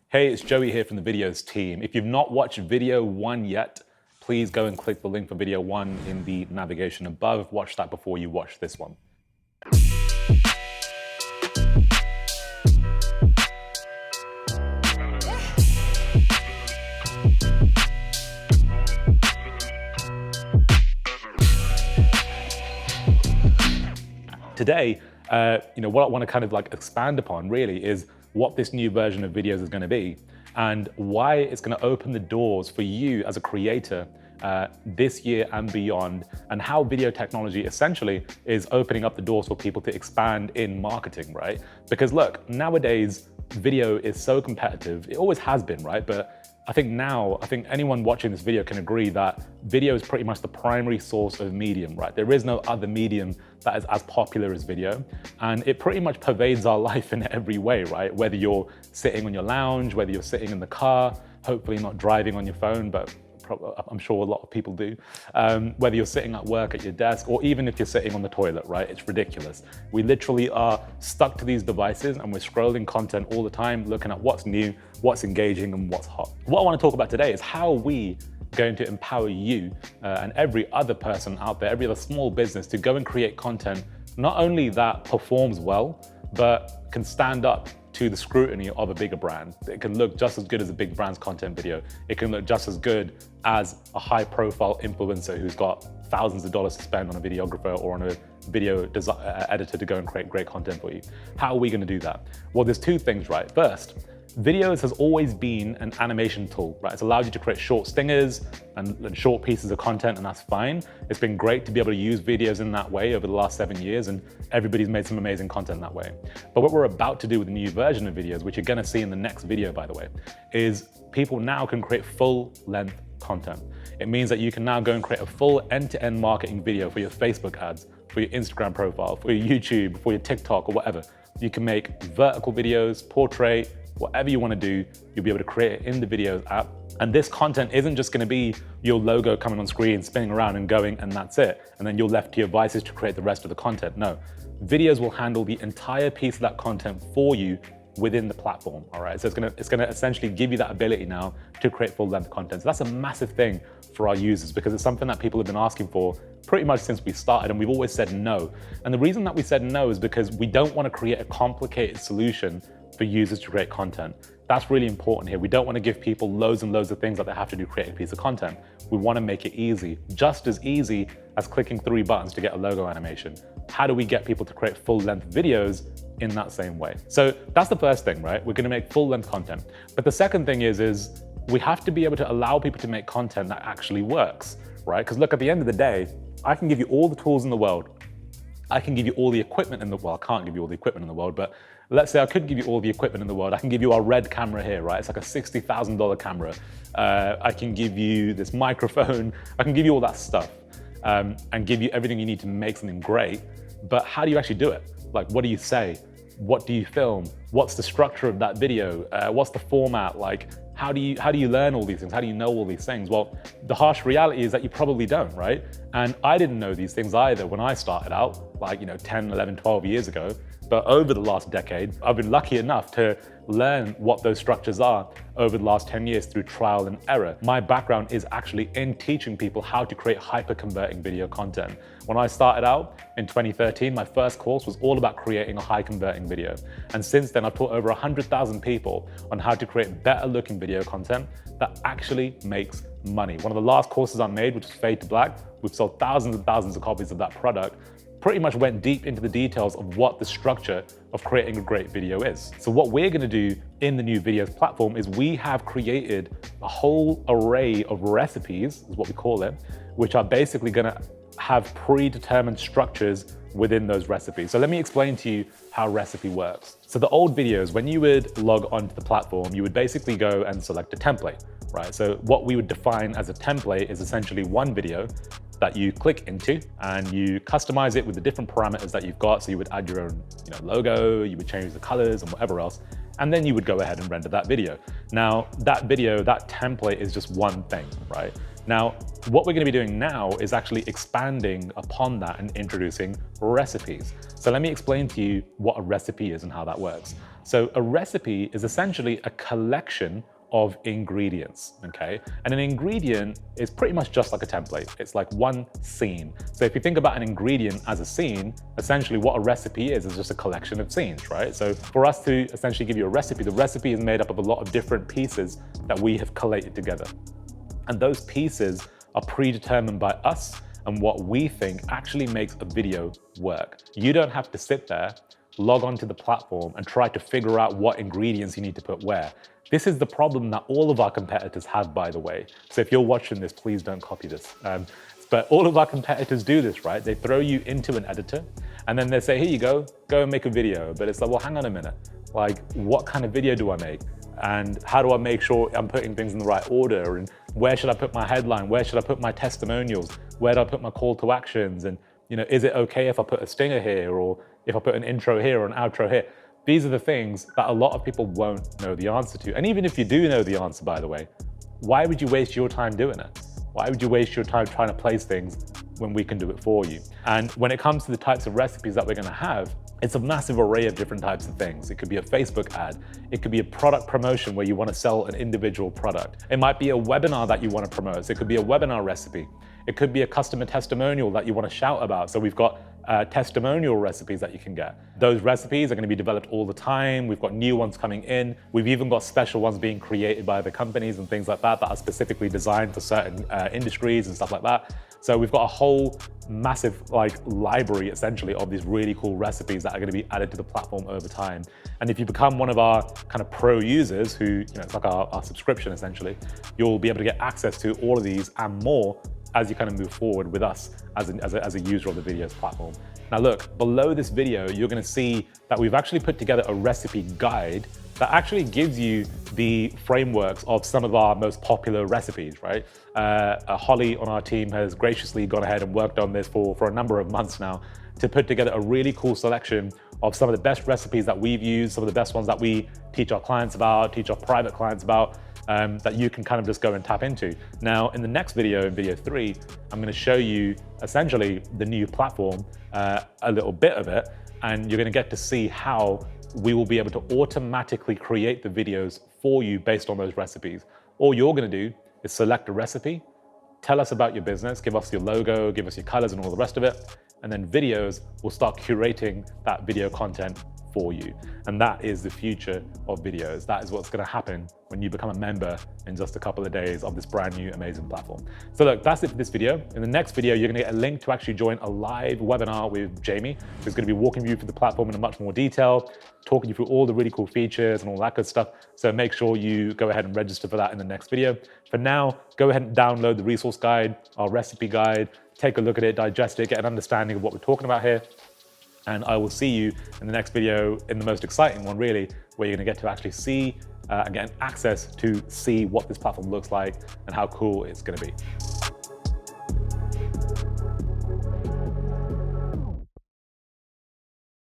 Hey, it's Joey here from the Viddyoze team. If you've not watched video 1 yet, please go and click the link for video 1 in the navigation above. Watch that before you watch this one. Today, what I want to kind of expand upon really is what this new version of Viddyoze is going to be and why it's going to open the doors for you as a creator this year and beyond, and how video technology essentially is opening up the doors for people to expand in marketing, right? Because look, nowadays, video is so competitive. It always has been, right? But I think anyone watching this video can agree that video is pretty much the primary source of medium, right? There is no other medium that is as popular as video. And it pretty much pervades our life in every way, right? Whether you're sitting on your lounge, whether you're sitting in the car, hopefully not driving on your phone, but I'm sure a lot of people do. Whether you're sitting at work at your desk, or even if you're sitting on the toilet, right? It's ridiculous. We literally are stuck to these devices and we're scrolling content all the time, looking at what's new, what's engaging, and what's hot. What I want to talk about today is how we going to empower you and every other person out there, every other small business to go and create content, not only that performs well, but can stand up to the scrutiny of a bigger brand. It can look just as good as a big brand's content video. It can look just as good as a high profile influencer who's got thousands of dollars to spend on a videographer or on a video editor to go and create great content for you. How are we gonna do that? Well, there's two things, right? First, Viddyoze has always been an animation tool, right? It's allowed you to create short stingers and short pieces of content, and that's fine. It's been great to be able to use videos in that way over the last 7 years, and everybody's made some amazing content that way. But what we're about to do with the new version of Viddyoze, which you're gonna see in the next video, by the way, is people now can create full-length content. It means that you can now go and create a full end-to-end marketing video for your Facebook ads, for your Instagram profile, for your YouTube, for your TikTok, or whatever. You can make vertical videos, portrait, whatever you want to do, you'll be able to create it in the Viddyoze app. And this content isn't just going to be your logo coming on screen, spinning around and going, and that's it. And then you're left to your devices to create the rest of the content. No, Viddyoze will handle the entire piece of that content for you within the platform, all right? So it's gonna essentially give you that ability now to create full-length content. So that's a massive thing for our users because it's something that people have been asking for pretty much since we started, and we've always said no. And the reason that we said no is because we don't want to create a complicated solution for users to create content. That's really important here. We don't want to give people loads and loads of things that they have to do to create a piece of content. We want to make it easy, just as easy as clicking 3 buttons to get a logo animation. How do we get people to create full-length videos in that same way? So that's the first thing, right? We're going to make full-length content. But the second thing is we have to be able to allow people to make content that actually works, right? Because look, at the end of the day, I can give you all the tools in the world. I can give you all the equipment in the world. I can't give you all the equipment in the world, but let's say I could give you all the equipment in the world. I can give you our Red camera here, right? It's like a $60,000 camera. I can give you this microphone. I can give you all that stuff and give you everything you need to make something great. But how do you actually do it? Like, what do you say? What do you film? What's the structure of that video? What's the format? Like, how do you learn all these things? How do you know all these things? Well, the harsh reality is that you probably don't, right? And I didn't know these things either when I started out, like, 10, 11, 12 years ago. But over the last decade, I've been lucky enough to learn what those structures are over the last 10 years through trial and error. My background is actually in teaching people how to create hyper-converting video content. When I started out in 2013, my first course was all about creating a high-converting video. And since then, I've taught over 100,000 people on how to create better-looking video content that actually makes money. One of the last courses I made, which was Fade to Black, we've sold thousands and thousands of copies of that product, pretty much went deep into the details of what the structure of creating a great video is. So what we're gonna do in the new Viddyoze platform is we have created a whole array of recipes, is what we call it, which are basically gonna have predetermined structures within those recipes. So let me explain to you how recipe works. So the old videos, when you would log onto the platform, you would basically go and select a template, right? So what we would define as a template is essentially one video that you click into and you customize it with the different parameters that you've got. So you would add your own logo, you would change the colors and whatever else, and then you would go ahead and render that video. Now, that video, that template is just one thing, right? Now, what we're gonna be doing now is actually expanding upon that and introducing recipes. So let me explain to you what a recipe is and how that works. So a recipe is essentially a collection of ingredients, okay? And an ingredient is pretty much just like a template. It's like one scene. So if you think about an ingredient as a scene, essentially what a recipe is just a collection of scenes, right? So for us to essentially give you a recipe, the recipe is made up of a lot of different pieces that we have collated together. And those pieces are predetermined by us and what we think actually makes a video work. You don't have to sit there, log onto the platform and try to figure out what ingredients you need to put where. This is the problem that all of our competitors have, by the way. So if you're watching this, please don't copy this. But all of our competitors do this, right? They throw you into an editor and then they say, here you go and make a video. But it's like, well, hang on a minute. Like, what kind of video do I make? And how do I make sure I'm putting things in the right order? And where should I put my headline? Where should I put my testimonials? Where do I put my call to actions? And is it okay if I put a stinger here, or if I put an intro here or an outro here? These are the things that a lot of people won't know the answer to. And even if you do know the answer, by the way, why would you waste your time doing it? Why would you waste your time trying to place things when we can do it for you? And when it comes to the types of recipes that we're gonna have, it's a massive array of different types of things. It could be a Facebook ad. It could be a product promotion where you want to sell an individual product. It might be a webinar that you want to promote. So it could be a webinar recipe. It could be a customer testimonial that you want to shout about. So we've got testimonial recipes that you can get. Those recipes are going to be developed all the time. We've got new ones coming in. We've even got special ones being created by other companies and things like that that are specifically designed for certain industries and stuff like that. So we've got a whole massive library essentially of these really cool recipes that are going to be added to the platform over time. And if you become one of our kind of pro users who, it's like our subscription essentially, you'll be able to get access to all of these and more as you kind of move forward with us as a user of the Viddyoze platform. Now look, below this video, you're going to see that we've actually put together a recipe guide that actually gives you the frameworks of some of our most popular recipes, right? Holly on our team has graciously gone ahead and worked on this for a number of months now to put together a really cool selection of some of the best recipes that we've used, some of the best ones that we teach our clients about, teach our private clients about, that you can kind of just go and tap into. Now, in the next video, in video 3, I'm gonna show you essentially the new platform, a little bit of it, and you're gonna get to see how we will be able to automatically create the videos for you based on those recipes. All you're gonna do is select a recipe, tell us about your business, give us your logo, give us your colors and all the rest of it, and then Viddyoze will start curating that video content for you. And that is the future of Viddyoze. That is what's gonna happen when you become a member in just a couple of days of this brand new amazing platform. So look, that's it for this video. In the next video, you're gonna get a link to actually join a live webinar with Jamie, who's gonna be walking you through the platform in much more detail, talking you through all the really cool features and all that good stuff. So make sure you go ahead and register for that in the next video. For now, go ahead and download the resource guide, our recipe guide, take a look at it, digest it, get an understanding of what we're talking about here. And I will see you in the next video, in the most exciting one really, where you're gonna get to actually see and get access to see what this platform looks like and how cool it's gonna be.